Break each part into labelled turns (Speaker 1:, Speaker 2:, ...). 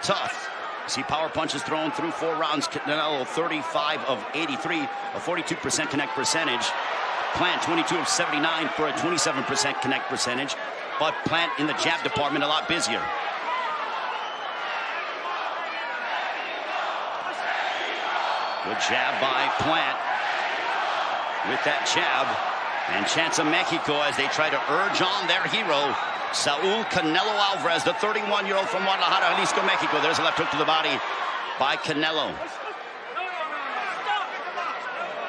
Speaker 1: tough. See power punches thrown through 4 rounds. Canelo 35 of 83, a 42% connect percentage. Plant 22 of 79 for a 27% connect percentage. But Plant in the jab department a lot busier. Good jab by Plant with that jab. And chance of Mexico as they try to urge on their hero, Saul Canelo Alvarez, the 31-year-old from Guadalajara, Jalisco, Mexico. There's a left hook to the body by Canelo.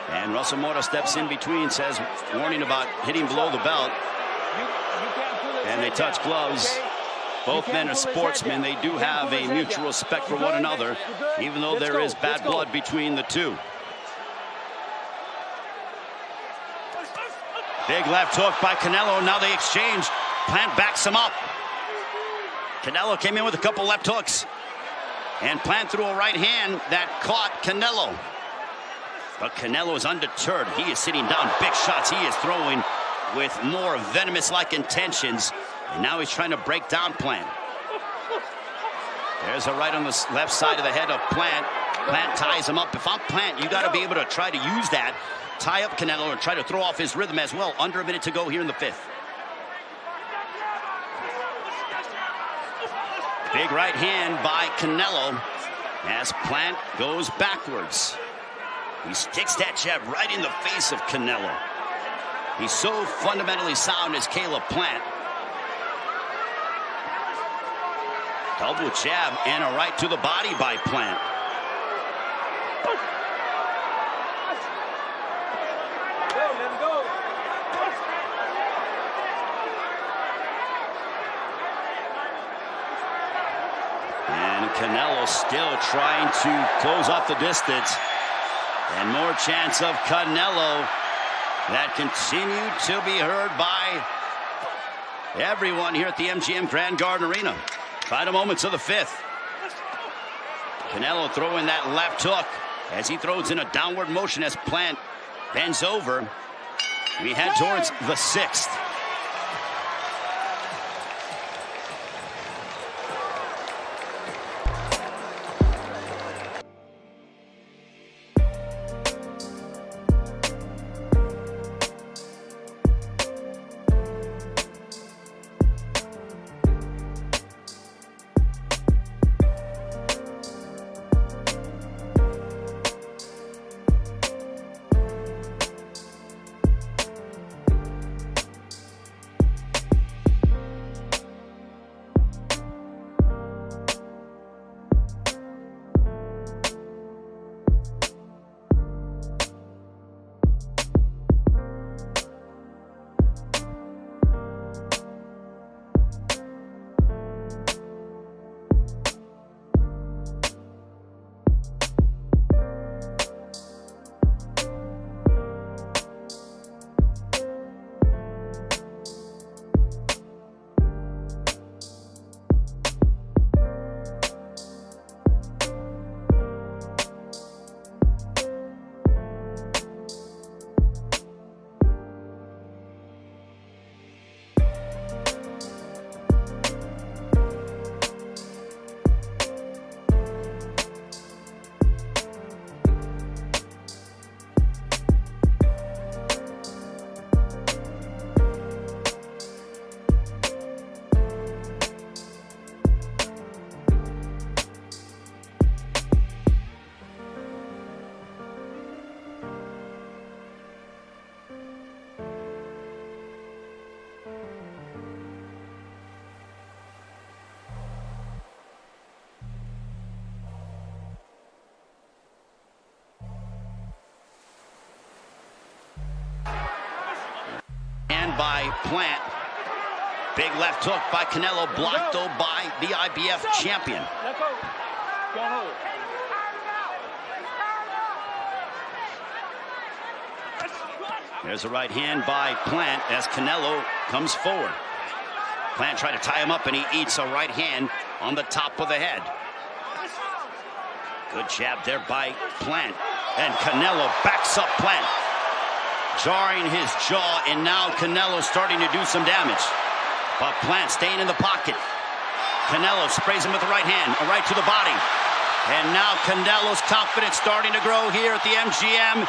Speaker 1: And Russell Mora steps in between, says, warning about hitting below the belt. And they touch gloves. Both men are sportsmen. They do have a mutual respect for one another, even though there is bad blood between the two. Big left hook by Canelo. Now they exchange. Plant backs him up. Canelo came in with a couple left hooks. And Plant threw a right hand that caught Canelo. But Canelo is undeterred. He is sitting down. Big shots he is throwing with more venomous-like intentions. And now he's trying to break down Plant. There's a right on the left side of the head of Plant. Plant ties him up. If I'm Plant, you got to be able to try to use that. Tie up Canelo and try to throw off his rhythm as well. Under a minute to go here in the 5th. Big right hand by Canelo as Plant goes backwards. He sticks that jab right in the face of Canelo. He's so fundamentally sound as Caleb Plant. Double jab and a right to the body by Plant. And Canelo still trying to close off the distance. And more chance of Canelo that continue to be heard by everyone here at the MGM Grand Garden Arena. Final moments of the 5th. Canelo throwing that left hook as he throws in a downward motion as Plant bends over. We head towards the 6th. By Plant. Big left hook by Canelo, blocked though by the IBF champion. There's a right hand by Plant as Canelo comes forward. Plant tried to tie him up and he eats a right hand on the top of the head. Good jab there by Plant. And Canelo backs up Plant, jarring his jaw, and now Canelo starting to do some damage. But Plant staying in the pocket. Canelo sprays him with the right hand, a right to the body. And now Canelo's confidence starting to grow here at the MGM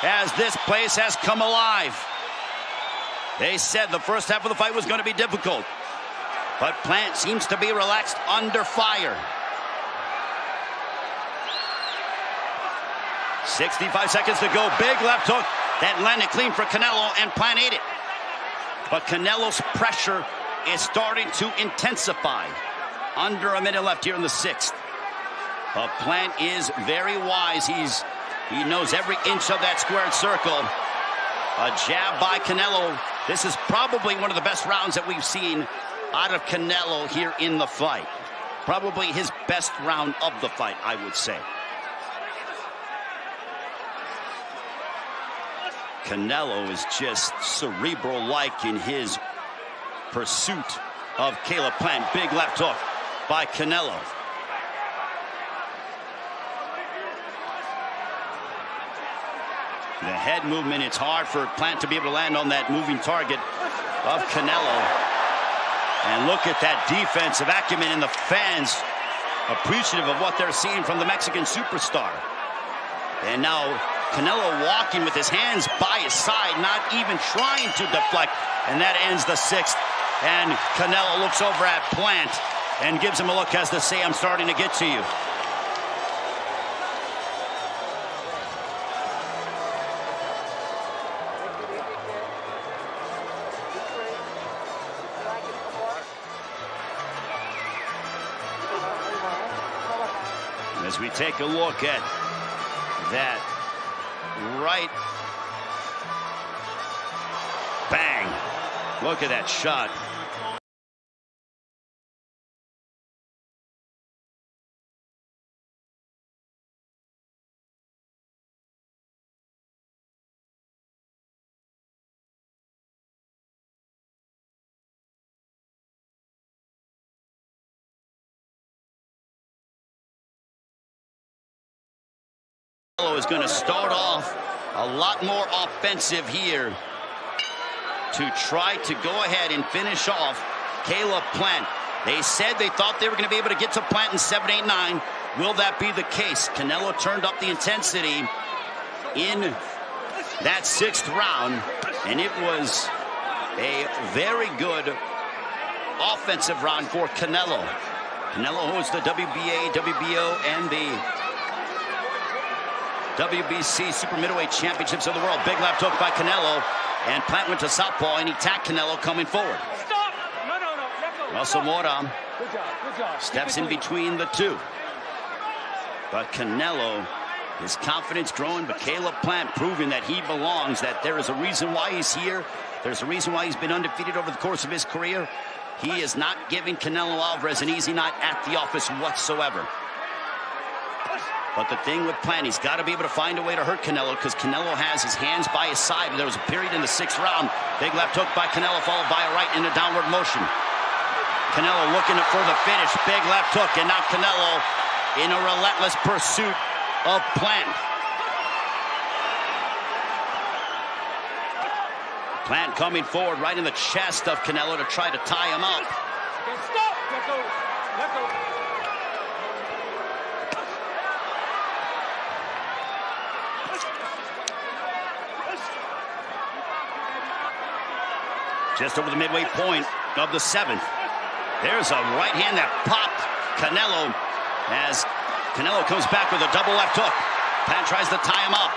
Speaker 1: as this place has come alive. They said the first half of the fight was going to be difficult, but Plant seems to be relaxed under fire. 65 seconds to go. Big left hook that landed clean for Canelo, and Plant ate it. But Canelo's pressure is starting to intensify. Under a minute left here in the 6th. But Plant is very wise. He knows every inch of that squared circle. A jab by Canelo. This is probably one of the best rounds that we've seen out of Canelo here in the fight. Probably his best round of the fight, I would say. Canelo is just cerebral-like in his pursuit of Caleb Plant. Big left hook by Canelo. The head movement, it's hard for Plant to be able to land on that moving target of Canelo. And look at that defensive acumen, and the fans appreciative of what they're seeing from the Mexican superstar. And now Canelo walking with his hands by his side, not even trying to deflect. And that ends the 6th. And Canelo looks over at Plant and gives him a look as to say, I'm starting to get to you. As we take a look at that right, bang, look at that shot. Is going to start off a lot more offensive here to try to go ahead and finish off Caleb Plant. They said they thought they were going to be able to get to Plant in 7, 8, 9. Will that be the case? Canelo turned up the intensity in that 6th round, and it was a very good offensive round for Canelo. Canelo holds the WBA, WBO, and the WBC Super Middleweight Championships of the world. Big left hook by Canelo, and Plant went to southpaw, and he tacked Canelo coming forward.
Speaker 2: Stop! No, let go.
Speaker 1: Russell Moram
Speaker 2: Good job.
Speaker 1: steps in between the two. But Canelo, his confidence growing, but Caleb Plant proving that he belongs, that there is a reason why he's here. There's a reason why he's been undefeated over the course of his career. He is not giving Canelo Alvarez an easy night at the office whatsoever. But the thing with Plant, he's got to be able to find a way to hurt Canelo, because Canelo has his hands by his side. There was a period in the 6th round. Big left hook by Canelo, followed by a right in a downward motion. Canelo looking for the finish. Big left hook, and now Canelo in a relentless pursuit of Plant. Plant coming forward right in the chest of Canelo to try to tie him up.
Speaker 2: Stop! Let go.
Speaker 1: Just over the midway point of the 7th. There's a right hand that popped Canelo as Canelo comes back with a double left hook. Plant tries to tie him up.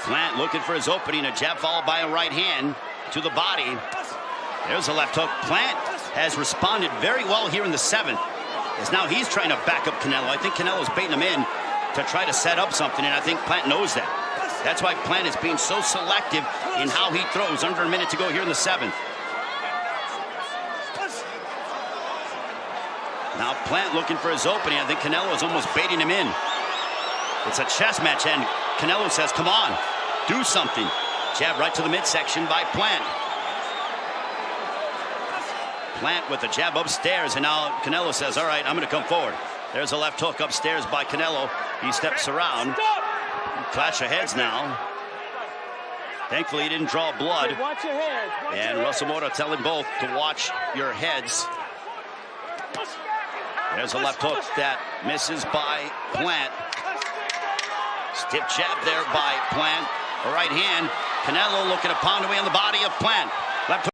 Speaker 1: Plant looking for his opening, a jab followed by a right hand to the body. There's a left hook. Plant has responded very well here in the 7th, as now he's trying to back up Canelo. I think Canelo's baiting him in to try to set up something, and I think Plant knows that. That's why Plant is being so selective in how he throws. Under a minute to go here in the 7th. Now Plant looking for his opening. I think Canelo is almost baiting him in. It's a chess match, and Canelo says, come on, do something. Jab right to the midsection by Plant. Plant with the jab upstairs, and now Canelo says, all right, I'm going to come forward. There's a left hook upstairs by Canelo. He steps around. Clash of heads now. Thankfully, he didn't draw blood.
Speaker 2: Watch your heads.
Speaker 1: And Russell Mota telling both to watch your heads. There's a left hook that misses by Plant. Stiff jab there by Plant. A right hand. Canelo looking to pound away on the body of Plant. Left hook.